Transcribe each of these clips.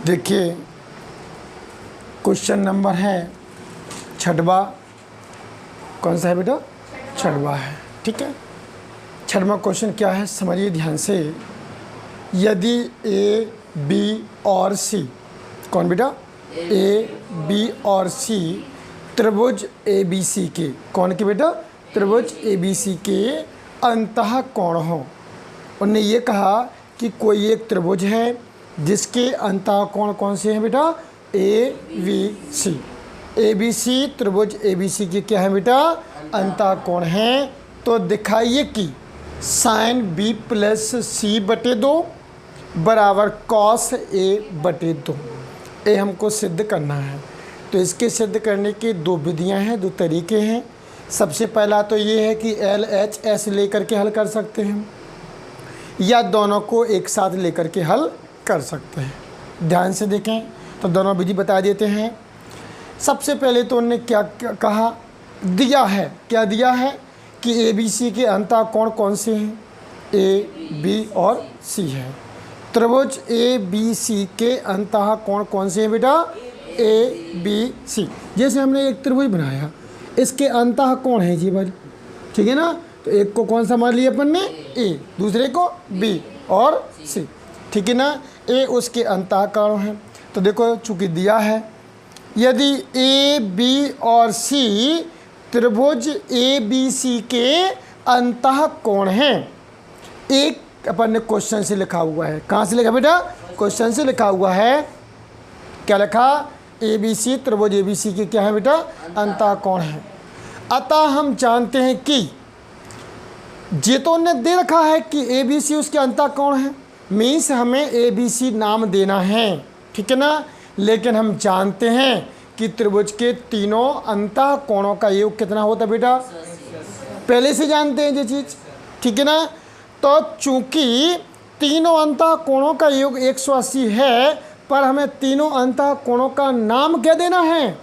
देखिए question number है छठवा, कौन सा है बेटा? छठवा है, ठीक है। छठवा क्वेश्चन क्या है समझिए ध्यान से। यदि ए बी और सी, कौन बेटा? ए बी और सी त्रिभुज ए बी सी के, कौन के बेटा? त्रिभुज ए बी सी के अंतः कोण हो। उन्होंने ये कहा कि कोई एक त्रिभुज है जिसके अंतः कोण कौन से हैं बेटा? A B C. A B सी त्रिभुज ए बी सी के क्या है बेटा? अंतः कोण हैं। तो दिखाइए कि साइन बी प्लस सी बटे 2 बराबर कॉस ए बटे 2। ये हमको सिद्ध करना है। तो इसके सिद्ध करने की दो विधियां हैं, दो तरीके हैं। सबसे पहला तो ये है कि एल एच एस लेकर के हल कर सकते हैं या दोनों को एक साथ लेकर के हल कर सकते हैं। ध्यान से देखें तो दोनों विधि बता देते हैं। सबसे पहले तो उन्होंने क्या कहा, दिया है, क्या दिया है कि ए बी सी के अंतः कोण कौन से हैं? ए बी और सी है। त्रिभुज ए बी सी के अंतः कोण कौन से हैं बेटा? A B C. जैसे हमने एक त्रिभुज बनाया, इसके अंतः कोण है जी भाई, ठीक है ना। तो एक को कौन सा मान लिया अपन ने? ए, दूसरे को बी और सी, ठीक है ना। ए उसके अंतः कोण है। तो देखो चूंकि दिया है, यदि ए बी और सी त्रिभुज ए बी सी के अंतः कोण हैं, एक अपन ने क्वेश्चन से लिखा हुआ है। कहाँ से लिखा बेटा? क्वेश्चन से लिखा हुआ है। क्या लिखा? ए बी सी त्रिभुज ए बी सी के क्या है बेटा? अंतः कोण है। अतः हम जानते हैं कि जे तो ने दे रखा है कि ए बी सी उसके अंतः कोण है, मीन्स हमें ए बी सी नाम देना है, ठीक है ना। लेकिन हम जानते हैं कि त्रिभुज के तीनों अंतः कोणों का योग कितना होता है बेटा? पहले से जानते हैं ये चीज़, ठीक है ना। तो चूंकि तीनों अंतः कोणों का योग 180 है, पर हमें तीनों अंतः कोणों का नाम क्या देना है?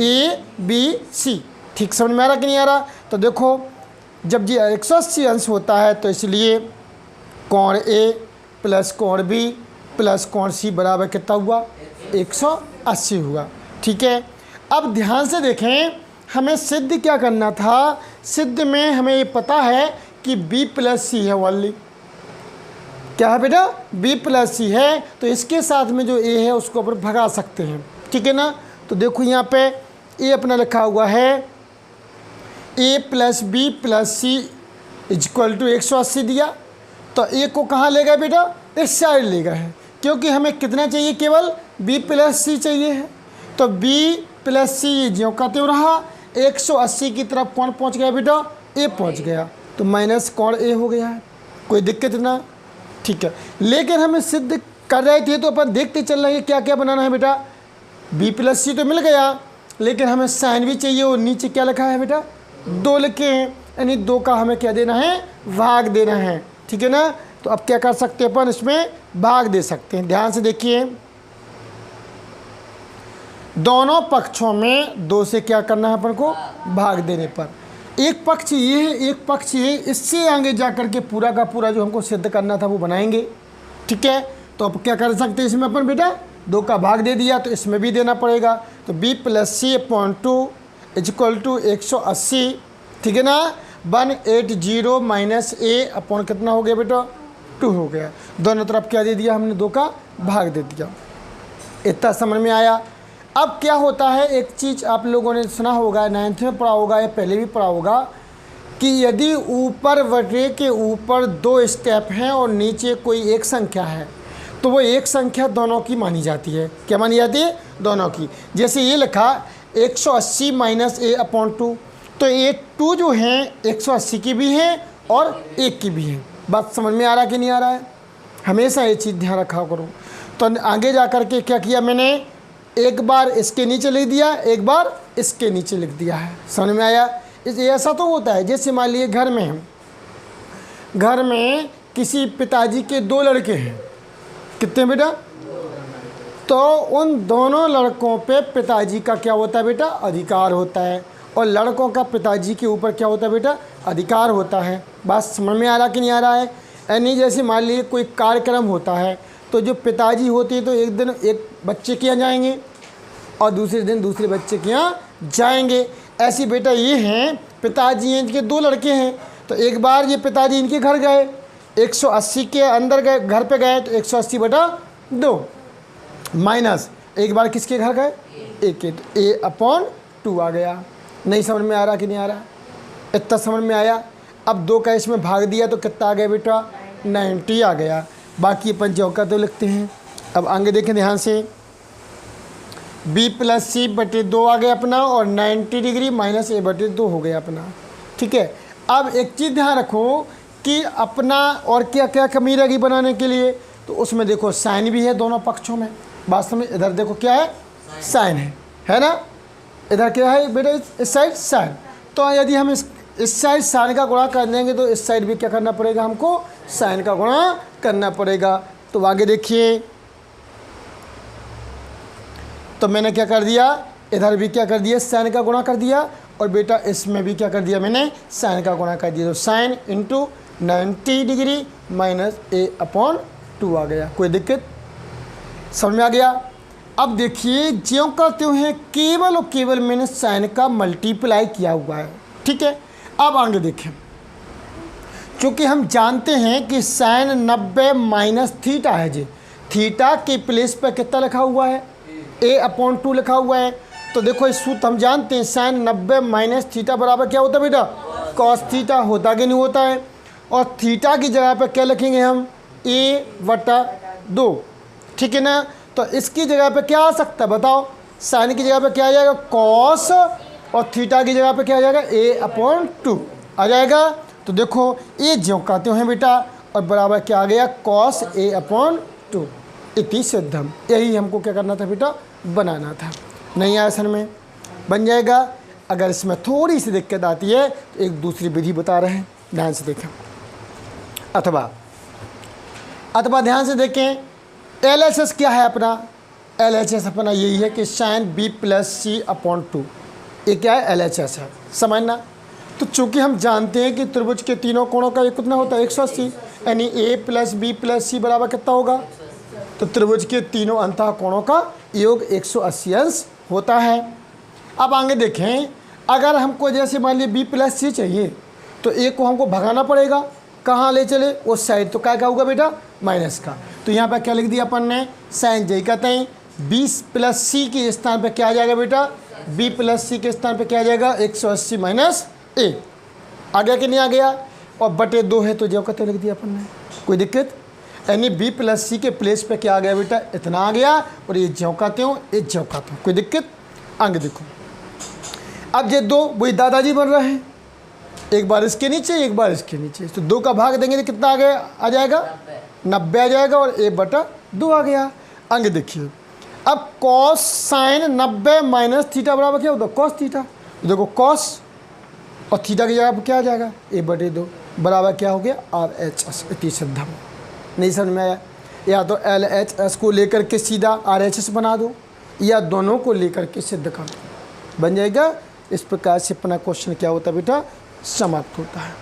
A B C. ठीक समझ में आ रहा कि नहीं आ रहा? तो देखो जब ये 180 अंश होता है तो इसलिए कोण ए प्लस कोण बी प्लस कोण सी बराबर कितना हुआ? 180 हुआ, ठीक है। अब ध्यान से देखें, हमें सिद्ध क्या करना था। सिद्ध में हमें ये पता है कि b प्लस सी है वाली, क्या है बेटा? b प्लस सी है। तो इसके साथ में जो a है उसको अपन भगा सकते हैं, ठीक है ना। तो देखो यहाँ पे a अपना लिखा हुआ है a plus B plus C equal to 180 दिया। तो a को कहाँ ले गए बेटा? इस साइड ले गए हैं, क्योंकि हमें कितना चाहिए? केवल b प्लस सी चाहिए है। तो b प्लस सी ज्यों का त्यों रहा। 180 की तरफ कौन पहुँच गया बेटा? a पहुँच गया। तो माइनस कोण a हो गया है, कोई दिक्कत ना, ठीक है। लेकिन हमें सिद्ध कर रहे थे तो अपन देखते चल रहे हैं क्या क्या बनाना है बेटा। b प्लस सी तो मिल गया, लेकिन हमें साइन भी चाहिए। और नीचे क्या लिखा है बेटा? 2 लिखे हैं, यानी 2 का हमें क्या देना है? भाग देना है, ठीक है ना। तो अब क्या कर सकते हैं अपन? इसमें भाग दे सकते हैं। ध्यान से देखिए, दोनों पक्षों में 2 से क्या करना है अपन को? भाग देने पर एक पक्ष ये है, एक पक्ष ये, इससे आगे जा कर के पूरा का पूरा जो हमको सिद्ध करना था वो बनाएंगे, ठीक है। तो अब क्या कर सकते हैं इसमें अपन बेटा? 2 का भाग दे दिया तो इसमें भी देना पड़ेगा। तो b plus C upon 2 equal to 180, ठीक है ना। 180 माइनस a अपॉन कितना हो गया बेटा? 2 हो गया। दोनों तरफ क्या दे दिया हमने? 2 का भाग दे दिया। इतना समझ में आया। अब क्या होता है, एक चीज़ आप लोगों ने सुना होगा, 9th में पढ़ा होगा या पहले भी पढ़ा होगा, कि यदि ऊपर वक्र के ऊपर 2 स्टेप हैं और नीचे कोई एक संख्या है, तो वो एक संख्या दोनों की मानी जाती है। क्या मानी जाती है? दोनों की। जैसे ये लिखा 180 माइनस a अपॉन 2, तो ये 2 जो हैं 180 की भी हैं और 1 की भी हैं। बात समझ में आ रहा कि नहीं आ रहा है? हमेशा ये चीज़ ध्यान रखा करो। तो आगे जा कर के क्या किया मैंने? एक बार इसके नीचे लिख दिया, एक बार इसके नीचे लिख दिया है। समझ में आया? ऐसा तो होता है, जैसे मान लिए घर में किसी पिताजी के 2 लड़के हैं। कितने बेटा? तो उन दोनों लड़कों पे पिताजी का क्या होता है बेटा? अधिकार होता है। और लड़कों का पिताजी के ऊपर क्या होता है बेटा? अधिकार होता है। बात समझ में आ रहा कि नहीं आ रहा है? यानी जैसे मान लीजिए कोई कार्यक्रम होता है, तो जो पिताजी होते हैं तो एक दिन एक बच्चे के यहाँ जाएंगे और दूसरे दिन दूसरे बच्चे के यहाँ जाएंगे। ऐसी बेटा ये हैं, पिताजी हैं, इनके 2 लड़के हैं, तो एक बार ये पिताजी इनके घर गए, 180 के अंदर गए, घर पे गए, तो 180/2 माइनस एक बार किसके घर गए, ए के, तो a/2 आ गया। नहीं समझ में आ रहा कि नहीं आ रहा? इतना समझ में आया। अब 2 का इसमें भाग दिया तो कितना आ गया बेटा, 90 आ गया। बाकी अपन चौका तो लिखते हैं। अब आगे देखें ध्यान से, b+c/2 आ गया अपना, और 90 डिग्री माइनस a/2 हो गया अपना। ठीक है। अब एक चीज़ ध्यान रखो कि अपना और क्या क्या कमी रहेगी बनाने के लिए, तो उसमें देखो साइन भी है दोनों पक्षों में। वास्तव में इधर देखो क्या है, साइन है ना। इधर क्या है बेटा, इस साइड साइन। तो यदि हम इस साइड साइन का गुणा कर देंगे तो इस साइड भी क्या करना पड़ेगा, हमको साइन का गुणा करना पड़ेगा। तो आगे देखिए, तो मैंने क्या कर दिया, इधर भी क्या कर दिया, साइन का गुणा कर दिया, और बेटा इसमें भी क्या कर दिया मैंने, साइन का गुणा कर दिया। तो sine into 90 degree minus a/2 आ गया। कोई दिक्कत समझ में आ गया? अब देखिए ज्यों करते हुए केवल और केवल मैंने साइन का मल्टीप्लाई किया हुआ है। ठीक है। अब आगे देखें, क्योंकि हम जानते हैं कि साइन 90 माइनस थीटा है जी, थीटा के प्लेस पर कितना लिखा हुआ है, a/2 लिखा हुआ है। तो देखो इस सूत्र हम जानते हैं, साइन 90 माइनस थीटा बराबर क्या होता है बेटा, कॉस थीटा होता कि नहीं होता है। और थीटा की जगह पर क्या लिखेंगे हम, a/2। ठीक है ना। तो इसकी जगह पे क्या आ सकता है बताओ, साइन की जगह पे क्या आ जाएगा, कॉस, और थीटा की जगह पे क्या आ जाएगा, a/2 आ जाएगा। तो देखो ये ज्यों कहते हैं बेटा, और बराबर क्या आ गया, कॉस a/2 इति सिद्धम। यही हमको क्या करना था बेटा, बनाना था। नहीं आया सन में, बन जाएगा। अगर इसमें थोड़ी सी दिक्कत आती है तो एक दूसरी विधि बता रहे हैं, ध्यान से देखें। अथवा ध्यान से देखें, LHS क्या है अपना, LHS अपना यही है कि साइन b+c/2, ये क्या है, LHS है, समझना। तो चूंकि हम जानते हैं कि त्रिभुज के तीनों कोणों का योग कितना होता है, 180, यानी a+b+c बराबर कितना होगा, तो त्रिभुज के तीनों अंतः कोणों का योग 180 अंश होता है। अब आगे देखें, अगर हमको जैसे मान लीजिए b+c चाहिए तो a को हमको भगाना पड़ेगा, कहाँ ले चले, उस साइड। तो क्या होगा बेटा, माइनस का। तो यहाँ पर क्या लिख दिया अपन ने, साइन j कहते हैं, b+c के स्थान पर क्या आ जाएगा बेटा, b+c के स्थान पर क्या आ जाएगा, 180 माइनस a। आ गया कि नहीं आ गया, और बटे 2 है तो जो कहते लिख दिया अपन ने, कोई दिक्कत, यानी b+c के प्लेस पे क्या आ गया बेटा, इतना आ गया, और ये ज्यों कहते हो, ये ज्यों कहते हो, कोई दिक्कत। आगे देखो, अब ये 2 वही दादाजी बन रहे हैं, एक बार इसके नीचे एक बार इसके नीचे, तो 2 का भाग देंगे तो कितना आ गया, आ जाएगा 90 आ जाएगा, और a/2 आ गया। आगे देखिए, अब कॉस साइन 90 माइनस थीटा बराबर क्या होता है, कॉस थीटा। देखो कॉस और थीटा की जगह पर क्या आ जाएगा, a/2 बराबर क्या हो गया, RHS इति सिद्धम। नहीं समझ में आया, या तो LHS को लेकर के सीधा RHS बना दो, या दोनों को लेकर के सिद्ध कर दो, बन जाएगा। इस प्रकार से अपना क्वेश्चन क्या होता है बेटा, समाप्त होता है।